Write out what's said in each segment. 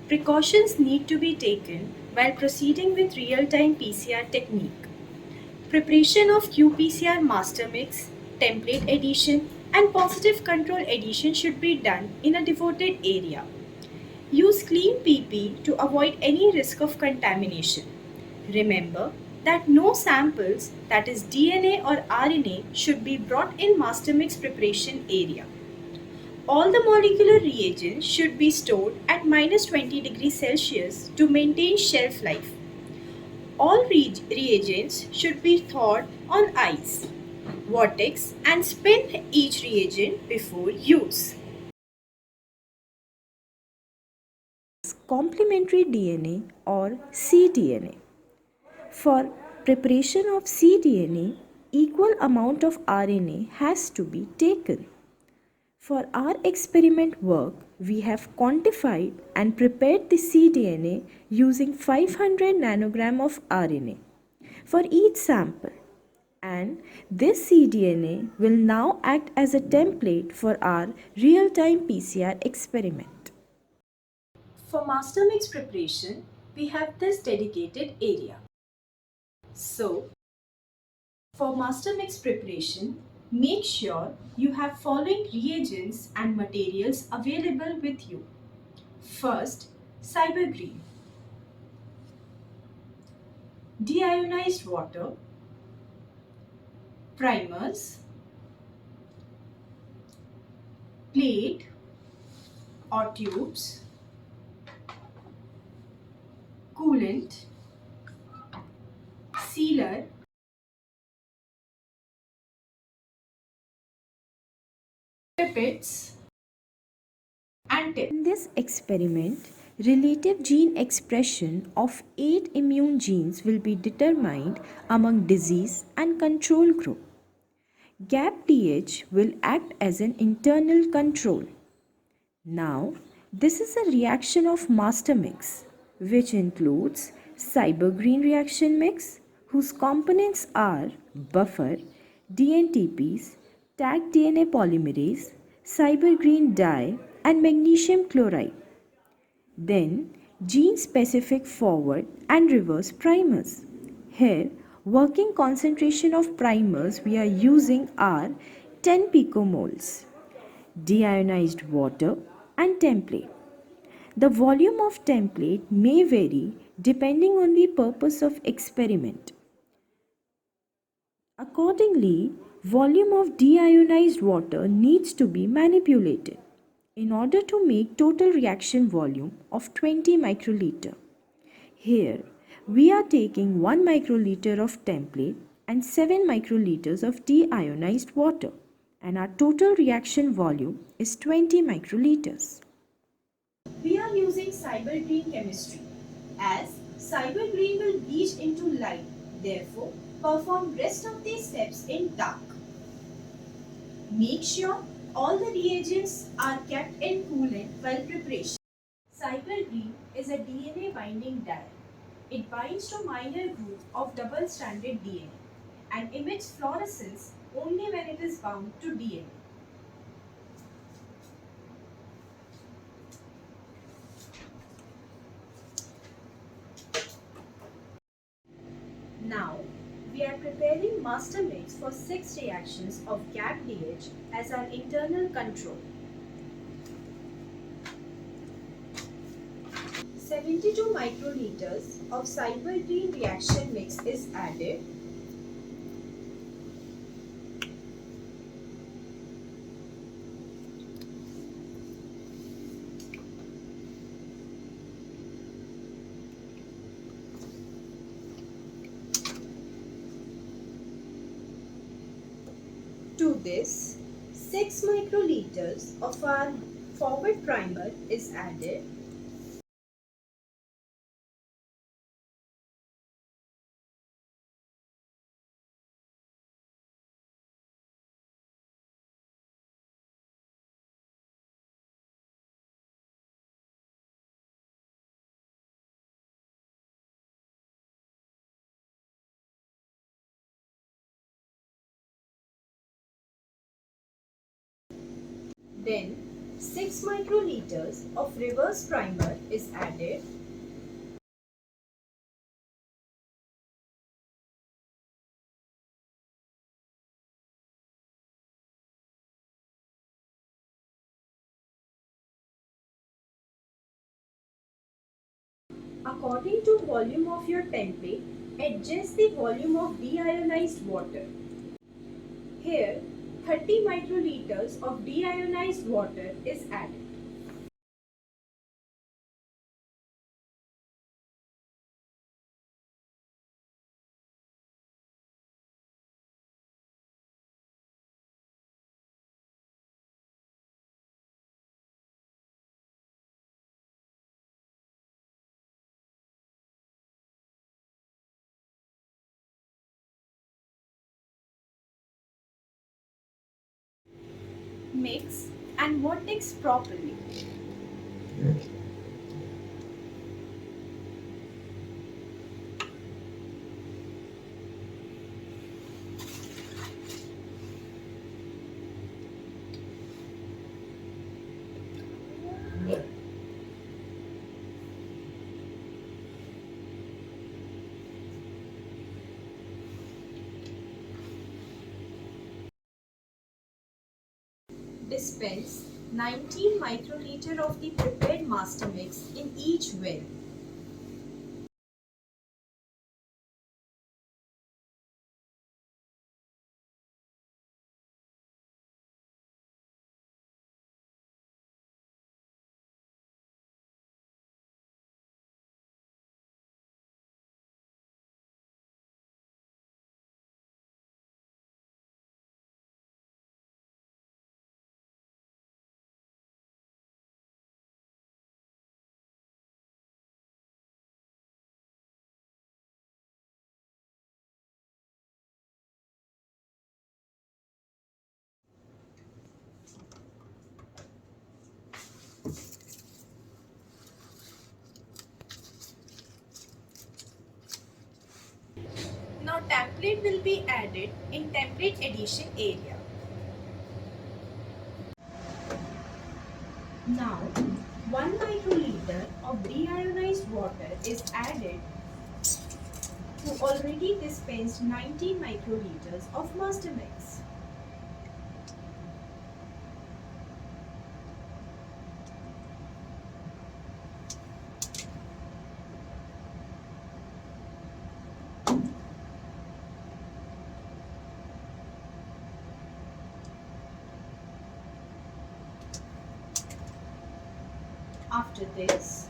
Precautions need to be taken while proceeding with real-time PCR technique. Preparation of qPCR master mix, template addition, and positive control addition should be done in a devoted area. Use clean PP to avoid any risk of contamination. Remember that no samples, that is DNA or RNA, should be brought in master mix preparation area. All the molecular reagents should be stored at minus 20 degrees Celsius to maintain shelf life. All reagents should be thawed on ice, vortex, and spin each reagent before use. Complementary DNA or cDNA. For preparation of cDNA, equal amount of RNA has to be taken. For our experiment work, we have quantified and prepared the cDNA using 500 nanogram of RNA for each sample, and this cDNA will now act as a template for our real-time PCR experiment. For master mix preparation, we have this dedicated area. So, for master mix preparation, make sure you have following reagents and materials available with you. First, cybergreen, deionized water, primers, plate or tubes, coolant, sealer, pipettes, and tip. In this experiment, relative gene expression of 8 immune genes will be determined among disease and control group. GAP-DH will act as an internal control. Now, this is a reaction of master mix, which includes cybergreen reaction mix, whose components are buffer, DNTPs, tag DNA polymerase, cybergreen dye, and magnesium chloride. Then, gene specific forward and reverse primers. Here, working concentration of primers we are using are 10 picomoles, deionized water, and template. The volume of template may vary depending on the purpose of experiment. Accordingly, volume of deionized water needs to be manipulated in order to make total reaction volume of 20 microliter. Here, we are taking 1 microliter of template and 7 microliters of deionized water, and our total reaction volume is 20 microliters. We are using cybergreen chemistry as cybergreen will bleach into light, therefore perform rest of these steps in dark. Make sure all the reagents are kept in coolant while preparation. Cybergreen is a DNA binding dye. It binds to minor group of double-stranded DNA and emits fluorescence only when it is bound to DNA. Now, we are preparing master mix for 6 reactions of GAP-DH as our internal control. 72 microliters of cybergreen reaction mix is added. To this, 6 microliters of our forward primer is added. Then 6 microliters of reverse primer is added. According to volume of your template, adjust the volume of deionized water. Here, 30 microliters of deionized water is added. Mix and vortex properly. Dispense 19 microliter of the prepared master mix in each well. Now template will be added in template addition area. Now 1 microliter of deionized water is added to already dispensed 19 microliters of master mix. After this,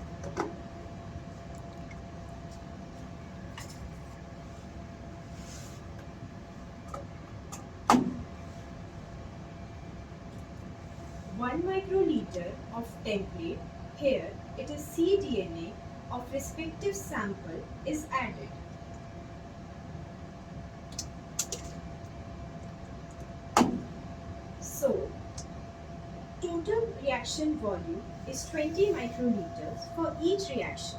one microliter of template, here it is cDNA of respective sample is added. So, total reaction volume is 20 microliters for each reaction.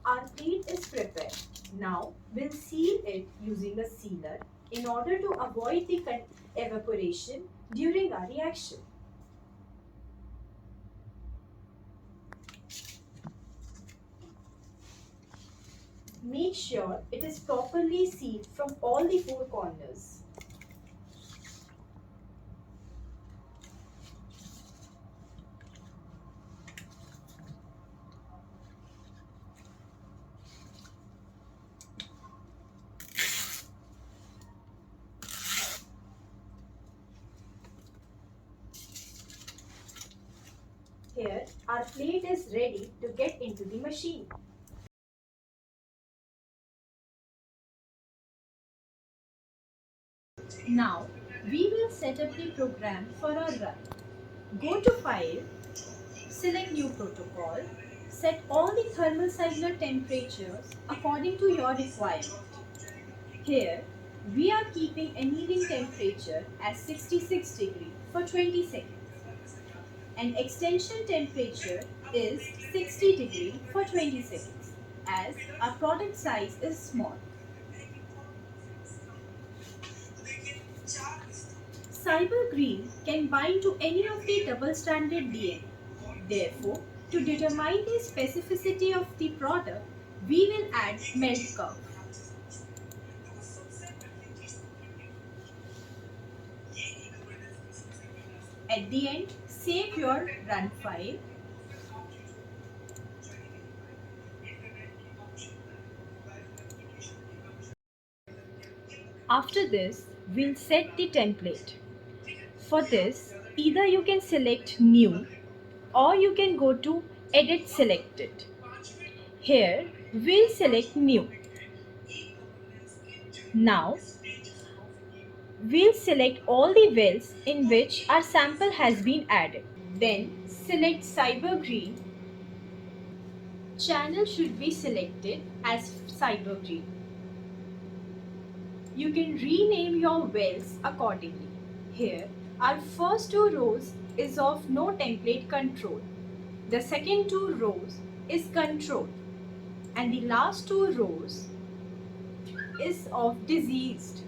Our plate is prepared. Now we'll seal it using a sealer in order to avoid the evaporation during our reaction. Make sure it is properly sealed from all the four corners. Here, Our plate is ready to get into the machine. Now, we will set up the program for our run. Go to File, select New Protocol, set all the thermal cycler temperatures according to your requirement. Here, we are keeping annealing temperature as 66 degree for 20 seconds and extension temperature is 60 degree for 20 seconds as our product size is small. Cyber Green can bind to any of the double-stranded DNA. Therefore, to determine the specificity of the product, we will add melt curve. At the end, save your run file. After this, we'll set the template. For this, either you can select New or you can go to Edit Selected. Here, we'll select New. Now, we'll select all the wells in which our sample has been added. Then, select Cyber Green. Channel should be selected as Cyber Green. You can rename your wells accordingly. Here, our first two rows is of no template control. The second two rows is control. And the last two rows is of diseased.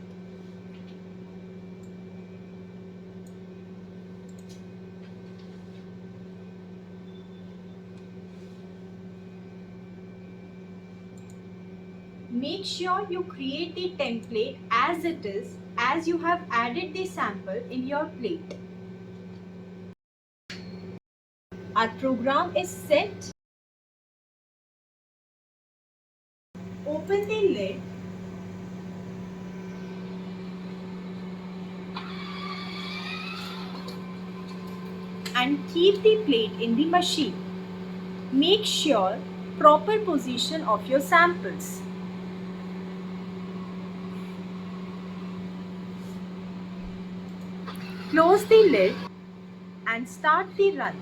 Make sure you create the template as it is as you have added the sample in your plate. Our program is set. Open the lid and keep the plate in the machine. Make sure proper position of your samples. Close the lid and start the run.